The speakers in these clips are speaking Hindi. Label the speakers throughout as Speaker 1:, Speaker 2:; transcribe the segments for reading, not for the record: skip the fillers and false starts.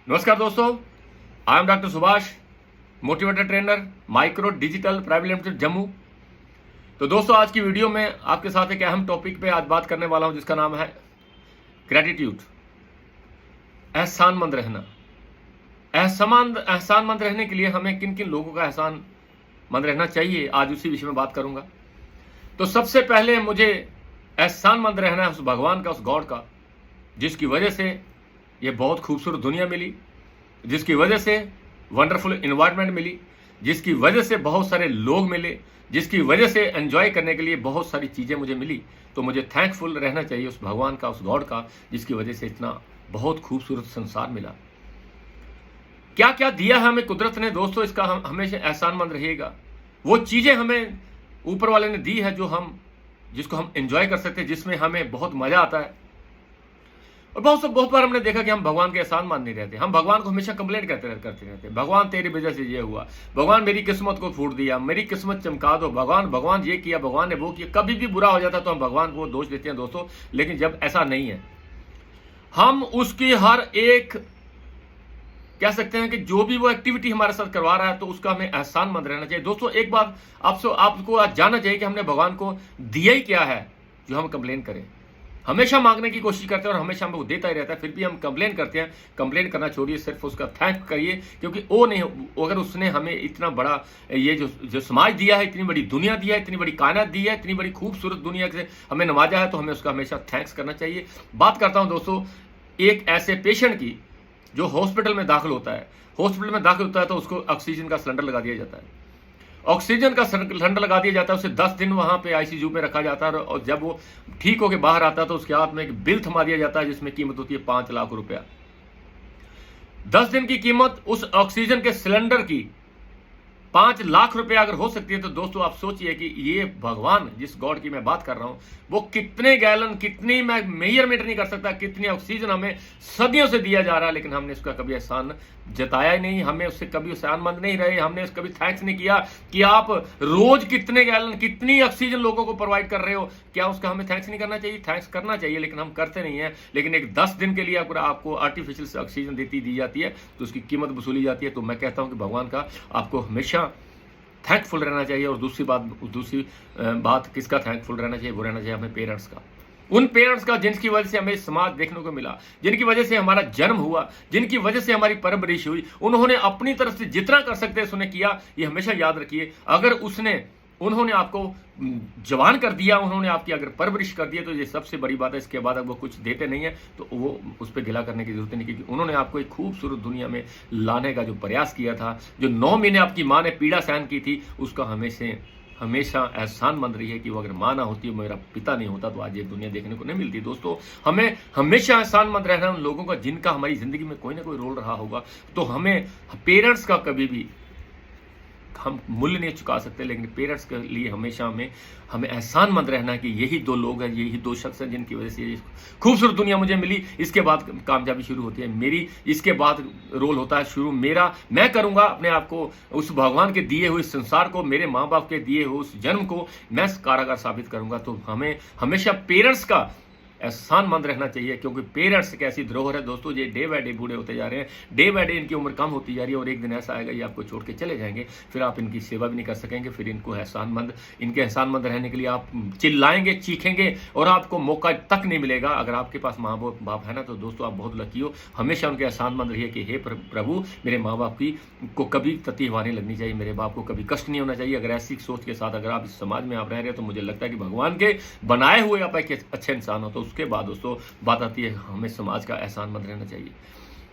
Speaker 1: नमस्कार दोस्तों, I am doctor Subhash, motivator trainer, micro digital Private Limited Jammu. तो दोस्तों, आज की वीडियो में आपके साथ एक अहम टॉपिक पे आज बात करने वाला हूं, जिसका नाम है ग्रेटिट्यूड, एहसानमंद रहना। एहसानमंद रहने के लिए हमें किन किन लोगों का एहसानमंद रहना चाहिए, आज उसी विषय में बात करूंगा। तो सबसे पहले मुझे एहसानमंद रहना है उस भगवान का, उस गॉड का, जिसकी वजह से ये बहुत खूबसूरत दुनिया मिली, जिसकी वजह से वंडरफुल इन्वायरमेंट मिली, जिसकी वजह से बहुत सारे लोग मिले, जिसकी वजह से एंजॉय करने के लिए बहुत सारी चीज़ें मुझे मिली। तो मुझे थैंकफुल रहना चाहिए उस भगवान का, उस गॉड का, जिसकी वजह से इतना बहुत खूबसूरत संसार मिला। क्या क्या दिया है हमें कुदरत ने दोस्तों, इसका हम हमेशा एहसानमंद रहिएगा। वो चीज़ें हमें ऊपर वाले ने दी है जिसको हम एंजॉय कर सकते हैं, जिसमें हमें बहुत मजा आता है। और बहुत बार हमने देखा कि हम भगवान के एहसान मान नहीं रहते, हम भगवान को हमेशा कंप्लेंट करते रहते, भगवान तेरी वजह से ये हुआ, भगवान मेरी किस्मत को फूट दिया, मेरी किस्मत चमका दो, भगवान ये किया, भगवान ने वो किया। कभी भी बुरा हो जाता तो हम भगवान को दोष देते हैं दोस्तों, लेकिन जब ऐसा नहीं है, हम उसकी हर एक कह सकते हैं कि जो भी वो एक्टिविटी हमारे साथ करवा रहा है, तो उसका हमें एहसानमंद रहना चाहिए। दोस्तों, एक बात आपको आज जानना चाहिए कि हमने भगवान को दिया ही क्या है जो हम कंप्लेन करें। हमेशा मांगने की कोशिश करते हैं और हमेशा हमको देता ही रहता है, फिर भी हम कंप्लेन करते हैं। कंप्लेन करना छोड़िए, सिर्फ उसका थैंक करिए, क्योंकि वो नहीं, अगर उसने हमें इतना बड़ा ये जो समाज दिया है, इतनी बड़ी दुनिया दिया है, इतनी बड़ी कायनात दी है, इतनी बड़ी खूबसूरत दुनिया से हमें नवाजा है, तो हमें उसका हमेशा थैंक्स करना चाहिए। बात करता हूं दोस्तों एक ऐसे पेशेंट की जो हॉस्पिटल में दाखिल होता है, तो उसको ऑक्सीजन का सिलेंडर लगा दिया जाता है। ऑक्सीजन का सिलेंडर लगा दिया जाता है, उसे 10 दिन वहां पे आईसीयू में रखा जाता है, और जब वो ठीक होकर बाहर आता है तो उसके हाथ में एक बिल थमा दिया जाता है, जिसमें कीमत होती है 5 लाख रुपया। 10 दिन की कीमत उस ऑक्सीजन के सिलेंडर की 5 लाख रुपया अगर हो सकती है, तो दोस्तों आप सोचिए कि ये भगवान, जिस गॉड की मैं बात कर रहा हूं, वो कितने गैलन, कितनी मैं मेजरमेंट नहीं कर सकता, कितनी ऑक्सीजन हमें सदियों से दिया जा रहा है, लेकिन हमने उसका कभी एहसान जताया ही नहीं, हमें उससे कभी एहसानमंद नहीं रहे, हमने कभी थैंक्स नहीं किया कि आप रोज कितने गैलन, कितनी ऑक्सीजन लोगों को प्रोवाइड कर रहे हो। क्या उसका हमें थैंक्स नहीं करना चाहिए? थैंक्स करना चाहिए, लेकिन हम करते नहीं है। लेकिन एक 10 दिन के लिए अगर आपको आर्टिफिशियल से ऑक्सीजन दी जाती है, तो उसकी कीमत वसूली जाती है। तो मैं कहता हूं कि भगवान का आपको हमेशा थैंकफुल रहना चाहिए। और दूसरी बात किसका थैंकफुल रहना चाहिए? वो रहना चाहिए हमें पेरेंट्स का, उन पेरेंट्स का जिनकी वजह से हमें समाज देखने को मिला, जिनकी वजह से हमारा जन्म हुआ, जिनकी वजह से हमारी परवरिश हुई। उन्होंने अपनी तरफ से जितना कर सकते हैं उसने किया। ये हमेशा याद रखिए, अगर उन्होंने आपको जवान कर दिया, उन्होंने आपकी अगर परवरिश कर दिया, तो ये सबसे बड़ी बात है। इसके बाद अगर वो कुछ देते नहीं है, तो वो उस पर गिला करने की जरूरत नहीं, क्योंकि उन्होंने आपको एक खूबसूरत दुनिया में लाने का जो प्रयास किया था, जो 9 महीने आपकी माँ ने पीड़ा सहन की थी, उसका हमेशा एहसानमंद रही है कि वो अगर माँ ना होती, मेरा पिता नहीं होता, तो आज ये दुनिया देखने को नहीं मिलती। दोस्तों, हमें हमेशा एहसानमंद रहना उन लोगों का जिनका हमारी जिंदगी में कोई ना कोई रोल रहा होगा। तो हमें पेरेंट्स का कभी भी हम मूल्य नहीं चुका सकते, लेकिन पेरेंट्स के लिए हमेशा हमें एहसानमंद रहना है कि यही 2 लोग हैं, यही 2 शख्स हैं, जिनकी वजह से ये खूबसूरत दुनिया मुझे मिली। इसके बाद कामयाबी शुरू होती है मेरी, इसके बाद रोल होता है शुरू मेरा। मैं करूंगा अपने आप को, उस भगवान के दिए हुए संसार को, मेरे माँ बाप के दिए हुए उस जन्म को मैं कारागार साबित करूंगा। तो हमें हमेशा पेरेंट्स का एहसानमंद रहना चाहिए, क्योंकि पेरेंट्स एक ऐसी धरोहर है दोस्तों, ये डे बाय डे बूढ़े होते जा रहे हैं, डे बाय डे इनकी उम्र कम होती जा रही है, और एक दिन ऐसा आएगा ये आपको छोड़ के चले जाएंगे, फिर आप इनकी सेवा भी नहीं कर सकेंगे। फिर इनके एहसानमंद रहने के लिए आप चिल्लाएंगे, चीखेंगे, और आपको मौका तक नहीं मिलेगा। अगर आपके पास माँ बाप है ना, तो दोस्तों आप बहुत लकी हो। हमेशा उनके एहसानमंद रहिए कि हे प्रभु, मेरे माँ बाप को कभी तती हवा नहीं लगनी चाहिए, मेरे बाप को कभी कष्ट नहीं होना चाहिए। अगर ऐसी सोच के साथ अगर आप इस समाज में आप रह रहे हो, तो मुझे लगता है कि भगवान के बनाए हुए आप एक अच्छे इंसान हो। तो उसके बाद दोस्तों बात आती है, हमें समाज का एहसानमंद रहना चाहिए।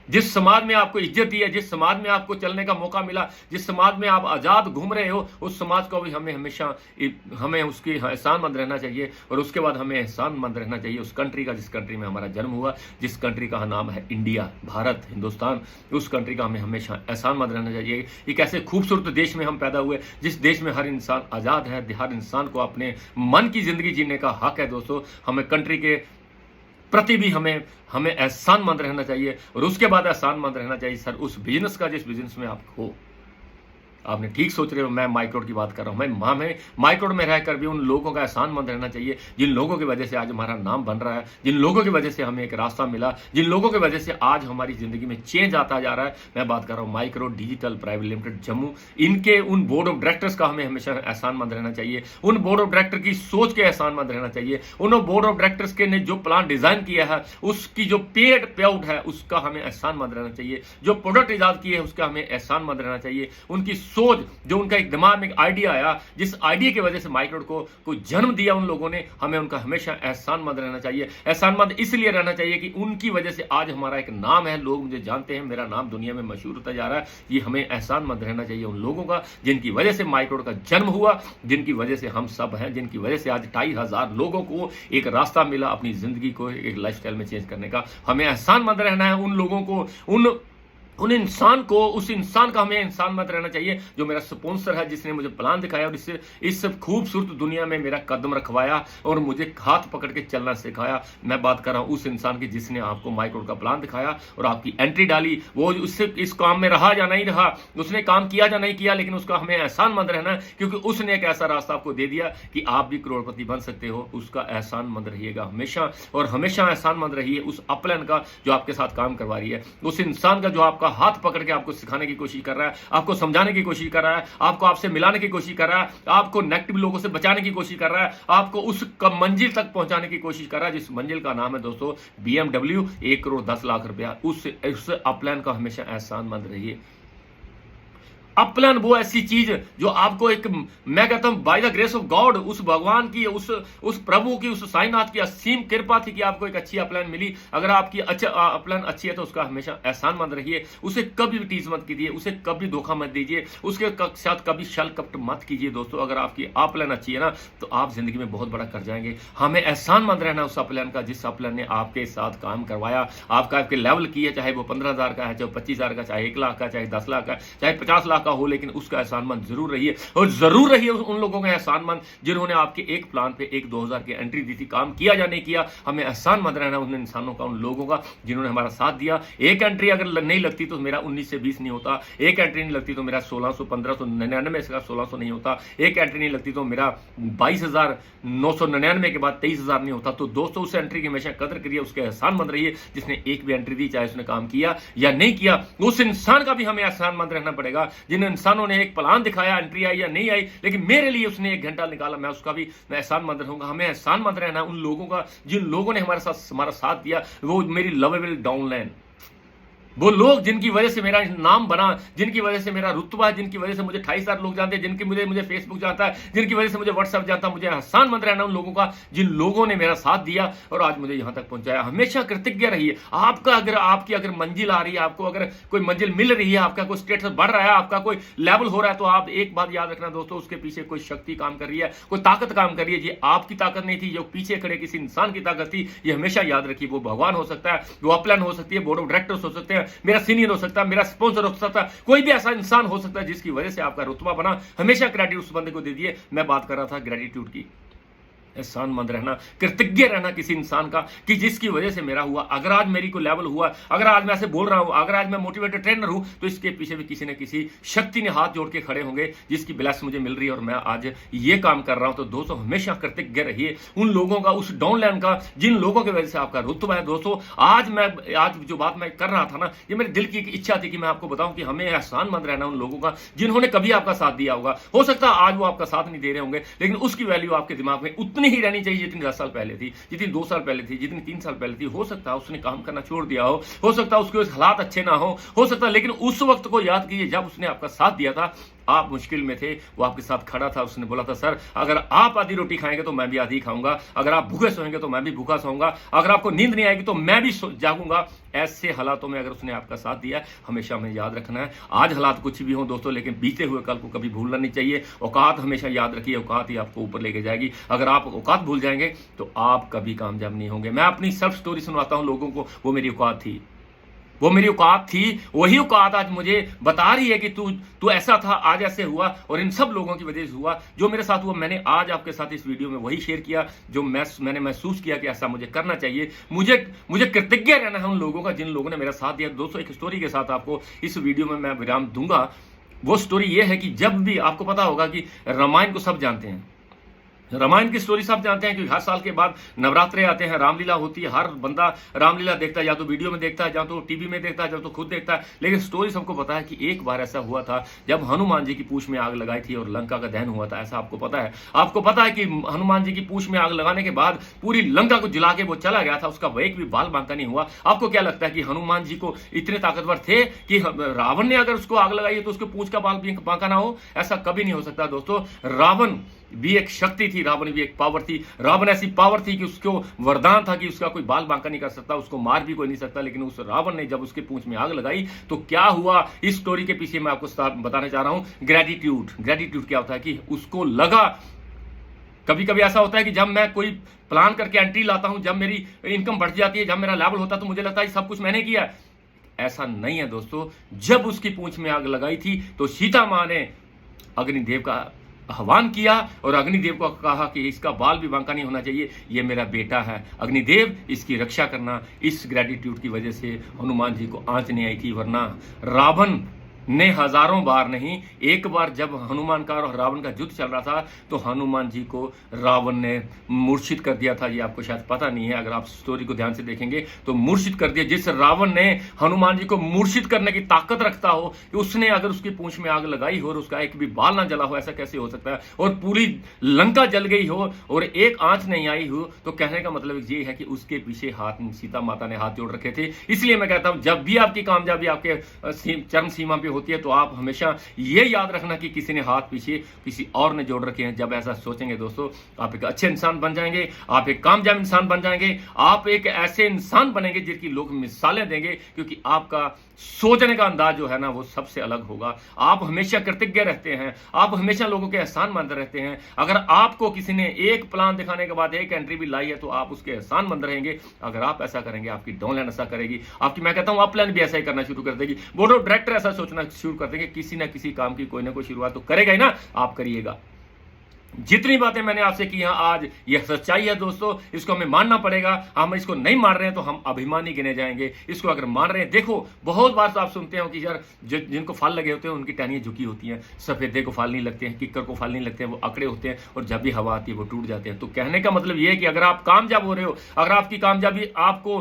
Speaker 1: जिस समाज में आपको इज्जत दी है, जिस समाज में आपको चलने का मौका मिला, जिस समाज में आप आजाद घूम रहे हो, उस समाज को भी हमें उसकी एहसानमंद रहना चाहिए। और उसके बाद हमें एहसानमंद रहना चाहिए उस कंट्री का, जिस कंट्री में हमारा जन्म हुआ, जिस कंट्री का नाम है इंडिया, भारत, हिंदुस्तान। उस कंट्री का हमें हमेशा एहसानमंद रहना चाहिए। एक ऐसे खूबसूरत देश में हम पैदा हुए, जिस देश में हर इंसान आजाद है, हर इंसान को अपने मन की जिंदगी जीने का हक है। दोस्तों, हमें कंट्री के प्रति भी हमें एहसानमंद रहना चाहिए। और उसके बाद एहसानमंद रहना चाहिए सर उस बिजनेस का, जिस बिजनेस में आप हो। आपने ठीक सोच रहे हो, मैं माइक रोड की बात कर रहा हूँ। हमें माइक रोड में रहकर भी उन लोगों का एहसानमंद रहना चाहिए जिन लोगों की वजह से आज हमारा नाम बन रहा है, जिन लोगों की वजह से हमें एक रास्ता मिला, जिन लोगों की वजह से आज हमारी जिंदगी में चेंज आता जा रहा है। मैं बात कर रहा हूँ Mike Road Digital Private Limited Jammu. इनके उन बोर्ड ऑफ डायरेक्टर्स का हमें हमेशा एहसानमंद रहना चाहिए, उन बोर्ड ऑफ डायरेक्टर की सोच के एहसानमंद रहना चाहिए, उन बोर्ड ऑफ डायरेक्टर्स के ने जो प्लान डिजाइन किया है उसकी जो पेड पे आउट है उसका हमें एहसानमंद रहना चाहिए, जो प्रोडक्ट इजाद किए है उसका हमें एहसानमंद रहना चाहिए, उनकी सोच जो उनका एक दिमाग में एक आइडिया आया, जिस आइडिया की वजह से माइक रोड को जन्म दिया उन लोगों ने, हमें उनका हमेशा एहसानमंद रहना चाहिए। एहसानमंद इसलिए रहना चाहिए कि उनकी वजह से आज हमारा एक नाम है, लोग मुझे जानते हैं, मेरा नाम दुनिया में मशहूर होता जा रहा है। ये हमें एहसानमंद रहना चाहिए उन लोगों का जिनकी वजह से माइक रोड का जन्म हुआ, जिनकी वजह से हम सब हैं, जिनकी वजह से आज 2,500 लोगों को एक रास्ता मिला अपनी जिंदगी को एक लाइफस्टाइल में चेंज करने का। हमें एहसानमंद रहना है उन लोगों को, उन इंसान को, उस इंसान का हमें इंसानमंद रहना चाहिए जो मेरा स्पॉन्सर है, जिसने मुझे प्लान दिखाया और इस खूबसूरत दुनिया में मेरा कदम रखवाया और मुझे हाथ पकड़ के चलना सिखाया। मैं बात कर रहा हूं उस इंसान की जिसने आपको माइक रोड का प्लान दिखाया और आपकी एंट्री डाली। वो उससे इस काम में रहा या नहीं रहा, उसने काम किया या नहीं किया, लेकिन उसका हमें एहसानमंद रहना है क्योंकि उसने एक ऐसा रास्ता आपको दे दिया कि आप भी करोड़पति बन सकते हो। उसका एहसानमंद रहिएगा हमेशा, और हमेशा एहसानमंद रहिए उस अपलाइन का जो आपके साथ काम करवा रही है, उस इंसान का जो आपका हाथ पकड़ के आपको सिखाने की कोशिश कर रहा है, आपको समझाने की कोशिश कर रहा है, आपको आपसे मिलाने की कोशिश कर रहा है, आपको नेगेटिव लोगों से बचाने की कोशिश कर रहा है, आपको उस मंजिल तक पहुंचाने की कोशिश कर रहा है जिस मंजिल का नाम है दोस्तों BMW 1,10,00,000 रुपया। उस अपलाइन का हमेशा एहसानमंद रहिए। अपलाइन वो ऐसी चीज जो आपको एक, मैं कहता हूं by the grace of God, उस भगवान की, उस प्रभु की, उस साईनाथ की असीम कृपा थी कि आपको एक अच्छी अपलाइन मिली। अगर आपकी अच्छा अपलाइन अच्छी है तो उसका हमेशा एहसानमंद रहिए, उसे कभी भी टीज मत कीजिए, उसे कभी धोखा मत दीजिए, उसके साथ कभी छल कपट मत कीजिए। दोस्तों अगर आपकी अपलाइन अच्छी है ना तो आप जिंदगी में बहुत बड़ा कर जाएंगे। हमें एहसानमंद रहना उस अपलाइन का जिस अपलाइन ने आपके साथ काम करवाया, आपके लेवल की है, चाहे वो 15,000 का है, चाहे 25,000 का, चाहे 1 लाख का, चाहे 10 लाख का, चाहे 50 लाख का हो, लेकिन उसका एहसानमंद जरूर रहिए। और जरूर रहिए उन लोगों का एहसानमंद जिन्होंने आपके एक प्लान पे 1-2 हज़ार की एंट्री दी थी, काम किया या नहीं किया। हमें एहसानमंद रहना उन इंसानों का, उन लोगों का जिन्होंने हमारा साथ दिया। एक एंट्री अगर नहीं लगती तो मेरा 19 से 20 नहीं होता, एक एंट्री नहीं लगती तो मेरा 1600 1599 से 1600 नहीं होता, एक एंट्री नहीं लगती तो मेरा 22,999 के बाद 23,000 नहीं होता। तो दोस्तों उस एंट्री की हमेशा कदर करिए, उसके एहसानमंद रहिए जिसने एक भी एंट्री दी, चाहे उसने काम किया या नहीं किया। उस इंसान का भी हमें एहसानमंद रहना पड़ेगा जिन इंसानों ने एक प्लान दिखाया, एंट्री आई या नहीं आई, लेकिन मेरे लिए उसने 1 घंटा निकाला, मैं उसका भी मैं एहसानमंद रहूंगा। हमें एहसानमंद रहना उन लोगों का जिन लोगों ने हमारा साथ दिया। वो मेरी लवेबल डाउनलाइन, वो लोग जिनकी वजह से मेरा नाम बना, जिनकी वजह से मेरा रुतबा है, जिनकी वजह से मुझे 28,000 लोग जानते हैं, जिनकी मुझे फेसबुक जानता है, जिनकी वजह से मुझे व्हाट्सएप जानता है। मुझे एहसानमंद रहना उन लोगों का जिन लोगों ने मेरा साथ दिया और आज मुझे यहां तक पहुंचाया। हमेशा कृतज्ञ रहिए। आपकी अगर मंजिल आ रही है, आपको अगर कोई मंजिल मिल रही है, आपका कोई स्टेटस बढ़ रहा है, आपका कोई लेवल हो रहा है, तो आप एक बात याद रखना दोस्तों, उसके पीछे कोई शक्ति काम कर रही है, कोई ताकत काम कर रही है। ये आपकी ताकत नहीं थी, जो पीछे खड़े किसी इंसान की ताकत थी। ये हमेशा याद रखिए। वो भगवान हो सकता है, वो अपलाइन हो सकती है, बोर्ड ऑफ डायरेक्टर्स हो सकते हैं, मेरा सीनियर हो सकता है, मेरा स्पॉन्सर हो सकता है, कोई भी ऐसा इंसान हो सकता है जिसकी वजह से आपका रुतबा बना। हमेशा क्रेडिट उस बंदे को दे दिए। मैं बात कर रहा था ग्रेटिट्यूड की। एहसानमंद रहना, कृतज्ञ रहना किसी इंसान का कि जिसकी वजह से मेरा हुआ। अगर आज मेरी को लेवल हुआ, अगर आज मैं ऐसे बोल रहा हूं, अगर आज मैं मोटिवेटेड ट्रेनर हूं, तो इसके पीछे भी किसी न किसी शक्ति ने हाथ जोड़ के खड़े होंगे जिसकी ब्लेस मुझे मिल रही है और मैं आज ये काम कर रहा हूं। तो दोस्तों हमेशा कृतज्ञ रहिए उन लोगों का, उस डाउनलाइन का, जिन लोगों की वजह से आपका रुतबा है। दोस्तों आज जो बात मैं कर रहा था ना, ये मेरे दिल की एक इच्छा थी कि मैं आपको बताऊं कि हमें एहसानमंद रहना उन लोगों का जिन्होंने कभी आपका साथ दिया होगा। हो सकता है आज वो आपका साथ नहीं दे रहे होंगे, लेकिन उसकी वैल्यू आपके दिमाग में उतनी ही रहनी चाहिए जितनी 10 साल पहले थी, जितनी 2 साल पहले थी, जितनी 3 साल पहले थी। हो सकता है उसने काम करना छोड़ दिया हो सकता है उसके हालात अच्छे ना हो सकता है, लेकिन उस वक्त को याद कीजिए जब उसने आपका साथ दिया था। आप मुश्किल में थे, वो आपके साथ खड़ा था। उसने बोला था, सर अगर आप आधी रोटी खाएंगे तो मैं भी आधी खाऊंगा, अगर आप भूखे सोएंगे तो मैं भी भूखा सोऊंगा, अगर आपको नींद नहीं आएगी तो मैं भी जागूंगा। ऐसे हालातों में अगर उसने आपका साथ दिया, हमेशा हमें याद रखना है। आज हालात कुछ भी हो दोस्तों, लेकिन बीते हुए कल को कभी भूलना नहीं चाहिए। औकात हमेशा याद रखिए, औकात ही आपको ऊपर लेके जाएगी। अगर आप औकात भूल जाएंगे तो आप कभी कामयाब नहीं होंगे। मैं अपनी सेल्फ स्टोरी सुनाता हूं लोगों को। वो मेरी औकात थी, वो मेरी औकात थी, वही औकात आज मुझे बता रही है कि तू ऐसा था, आज ऐसे हुआ, और इन सब लोगों की वजह से हुआ। जो मेरे साथ हुआ मैंने आज आपके साथ इस वीडियो में वही शेयर किया जो मैंने महसूस किया कि ऐसा मुझे करना चाहिए। मुझे कृतज्ञ रहना है उन लोगों का जिन लोगों ने मेरा साथ दिया। दोस्तों एक स्टोरी के साथ आपको इस वीडियो में मैं विराम दूंगा। वो स्टोरी ये है कि जब भी आपको पता होगा कि रामायण को सब जानते हैं, रामायण की स्टोरी सब जानते हैं, क्योंकि हर साल के बाद नवरात्रे आते हैं, रामलीला होती है, हर बंदा रामलीला देखता है, या तो वीडियो में देखता है, या तो टीवी में देखता है, या तो खुद देखता है। लेकिन स्टोरी सबको पता है कि एक बार ऐसा हुआ था जब हनुमान जी की पूंछ में आग लगाई थी और लंका का दहन हुआ था। ऐसा आपको पता है। आपको पता है कि हनुमान जी की पूंछ में आग लगाने के बाद पूरी लंका को जला के वो चला गया था, उसका एक भी बाल बांका नहीं हुआ। आपको क्या लगता है कि हनुमान जी को इतने ताकतवर थे कि रावण ने अगर उसको आग लगाई तो उसको पूंछ का बाल बांका ना हो? ऐसा कभी नहीं हो सकता दोस्तों। रावण भी एक शक्ति थी, रावण भी एक पावर थी। रावण ऐसी पावर थी कि उसको वरदान था कि उसका कोई बाल बांका नहीं कर सकता, उसको मार भी कोई नहीं सकता। लेकिन उस रावण ने जब उसके पूंछ में आग लगाई तो क्या हुआ, इस स्टोरी के पीछे मैं आपको बताने जा रहा हूं। ग्रेटिट्यूड। ग्रेटिट्यूड क्या होता है कि उसको लगा, कभी कभी ऐसा होता है कि जब मैं कोई प्लान करके एंट्री लाता हूं, जब मेरी इनकम बढ़ जाती है, जब मेरा लेवल होता है, तो मुझे लगता है सब कुछ मैंने किया। ऐसा नहीं है दोस्तों। जब उसकी पूंछ में आग लगाई थी तो सीता मां ने अग्निदेव का आह्वान किया और अग्निदेव को कहा कि इसका बाल भी बांका नहीं होना चाहिए, ये मेरा बेटा है, अग्निदेव इसकी रक्षा करना। इस ग्रेटिट्यूड की वजह से हनुमान जी को आंच नहीं आई थी, वरना रावण ने हजारों बार नहीं, एक बार जब हनुमान का और रावण का युद्ध चल रहा था तो हनुमान जी को रावण ने मूर्छित कर दिया था। ये आपको शायद पता नहीं है, अगर आप स्टोरी को ध्यान से देखेंगे तो मूर्छित कर दिया। जिस रावण ने हनुमान जी को मूर्छित करने की ताकत रखता हो कि उसने अगर उसकी पूंछ में आग लगाई हो और उसका एक भी बाल ना जला हो, ऐसा कैसे हो सकता है? और पूरी लंका जल गई हो और एक आंच नहीं आई हो, तो कहने का मतलब ये है कि उसके पीछे हाथ सीता माता ने हाथ जोड़ रखे थे। इसलिए मैं कहता हूं, जब भी आपकी कामयाबी आपके चरम सीमा पे होती है तो आप हमेशा ये याद रखना कि किसी ने हाथ पीछे किसी और ने जोड़ रखे हैं। जब ऐसा सोचेंगे दोस्तों, आप एक अच्छे इंसान बन जाएंगे, आप एक कामयाब इंसान बन जाएंगे, आप एक ऐसे इंसान बनेंगे जिनकी लोग मिसालें देंगे, क्योंकि आपका सोचने का अंदाज जो है ना वो सबसे अलग होगा। आप हमेशा कृतज्ञ रहते हैं, आप हमेशा लोगों के एहसान मंद रहते हैं। अगर आपको किसी ने एक प्लान दिखाने के बाद एक एंट्री भी लाई है तो आप उसके एहसान मंद रहेंगे। अगर आप ऐसा करेंगे, आपकी डाउनलाइन ऐसा करेगी, आपकी मैं कहता हूं अपलाइन भी ऐसा ही करना शुरू कर देगी। बोर्ड ऑफ डायरेक्टर ऐसा सोचना शुरू कर देंगे, किसी ना किसी काम की कोई ना कोई शुरुआत तो करेगा ही ना, आप करिएगा। जितनी बातें मैंने आपसे की हैं आज, यह सच्चाई है दोस्तों, इसको हमें मानना पड़ेगा। हम इसको नहीं मान रहे हैं तो हम अभिमानी गिने जाएंगे। इसको अगर मान रहे हैं, देखो बहुत बार तो आप सुनते हो कि यार जिनको फल लगे होते हैं उनकी टहनियां झुकी होती हैं, सफेदे को फल नहीं लगते हैं, किक्कर को फल नहीं लगते हैं, वो अकड़े होते हैं और जब भी हवा आती है वो टूट जाते हैं। तो कहने का मतलब ये है कि अगर आप कामयाब हो रहे हो, अगर आपकी कामयाबी आपको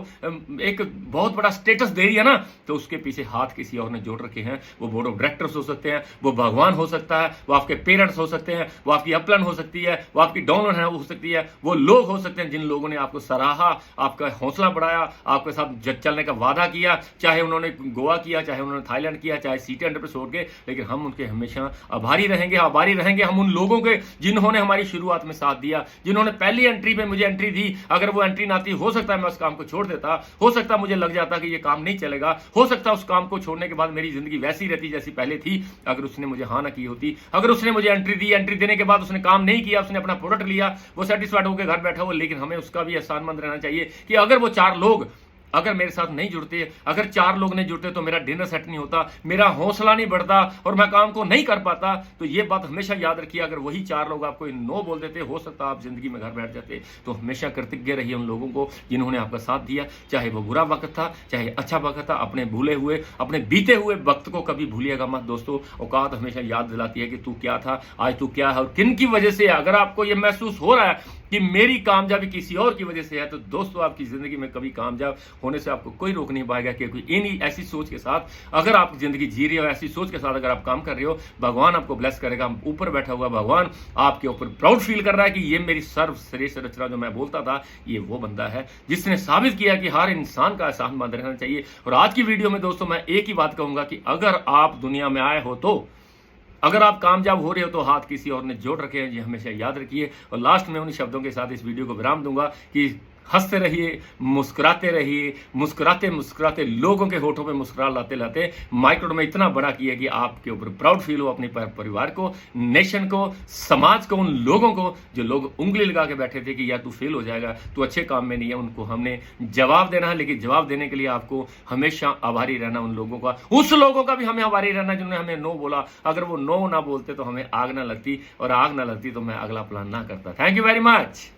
Speaker 1: एक बहुत बड़ा स्टेटस दे रही है ना, तो उसके पीछे हाथ किसी और ने जोड़ रखे हैं। वो बोर्ड ऑफ डायरेक्टर्स हो सकते हैं, वो भगवान हो सकता है, वो आपके पेरेंट्स हो सकते हैं, वो आपकी अपलाइन हो सकती है, वो आपकी डाउनलाइन है हो सकती है, वो लोग हो सकते हैं जिन लोगों ने आपको सराहा, आपका हौसला बढ़ाया, आपके साथ चलने का वादा किया, चाहे उन्होंने गोवा किया, चाहे उन्होंने थाईलैंड किया, चाहे सीटे अंडर पे छोड़ गए, लेकिन हम उनके हमेशा आभारी रहेंगे। आभारी रहेंगे हम उन लोगों के जिन्होंने हमारी शुरुआत में साथ दिया, जिन्होंने पहली एंट्री पे मुझे एंट्री दी। अगर वो एंट्री ना आती, हो सकता है मैं उस काम को छोड़ देता, हो सकता है मुझे लग जाता कि ये काम नहीं चलेगा, हो सकता है उस काम को छोड़ने के बाद मेरी जिंदगी वैसी रहती जैसी पहले थी। अगर उसने मुझे हाँ ना की होती, अगर उसने मुझे एंट्री दी, एंट्री देने के बाद उसने काम नहीं किया, उसने अपना प्रोडक्ट लिया, वो सेटिस्फाइड होकर घर बैठा हो, लेकिन हमें उसका भी एहसानमंद रहना चाहिए कि अगर वो 4 लोग अगर मेरे साथ नहीं जुड़ते, अगर 4 लोग नहीं जुड़ते तो मेरा डिनर सेट नहीं होता, मेरा हौसला नहीं बढ़ता और मैं काम को नहीं कर पाता। तो ये बात हमेशा याद रखिए, अगर वही 4 लोग आपको नो बोल देते, हो सकता आप जिंदगी में घर बैठ जाते। तो हमेशा कृतज्ञ रहिए उन लोगों को जिन्होंने आपका साथ दिया, चाहे वो बुरा वक्त था, चाहे अच्छा वक्त था। अपने भूले हुए, अपने बीते हुए वक्त को कभी भूलिएगा मत दोस्तों। औकात हमेशा याद दिलाती है कि तू क्या था, आज तू क्या है और किन की वजह से। अगर आपको ये महसूस हो रहा है कि मेरी कामयाबी किसी और की वजह से है, तो दोस्तों आपकी जिंदगी में कभी कामयाब होने से आपको कोई रोक नहीं पाएगा। क्योंकि इन ऐसी सोच के साथ अगर आप जिंदगी जी रहे हो, ऐसी सोच के साथ अगर आप काम कर रहे हो, भगवान आपको ब्लेस करेगा। ऊपर बैठा हुआ भगवान आपके ऊपर प्राउड फील कर रहा है कि ये मेरी सर्वश्रेष्ठ रचना जो मैं बोलता था, ये वो बंदा है जिसने साबित किया कि हर इंसान का एहसानमंद रहना चाहिए। और आज की वीडियो में दोस्तों मैं एक ही बात कहूंगा कि अगर आप दुनिया में आए हो, तो अगर आप कामयाब हो रहे हो तो हाथ किसी और ने जोड़ रखे हैं, ये हमेशा याद रखिए। और लास्ट में उन शब्दों के साथ इस वीडियो को विराम दूंगा कि हंसते रहिए, मुस्कुराते रहिए, मुस्कुराते मुस्कुराते लोगों के होठों पे मुस्कुरा लाते लाते माइक्रोड में इतना बड़ा किया कि आपके ऊपर प्राउड फील हो, अपने परिवार को, नेशन को, समाज को, उन लोगों को जो लोग उंगली लगा के बैठे थे कि यार तू फेल हो जाएगा, तू अच्छे काम में नहीं है, उनको हमने जवाब देना है। लेकिन जवाब देने के लिए आपको हमेशा आभारी रहना उन लोगों का, उस लोगों का भी हमें आभारी रहना जिन्होंने हमें नो बोला। अगर वो नो ना बोलते तो हमें आग ना लगती, और आग ना लगती तो मैं अगला प्लान ना करता। Thank you very much.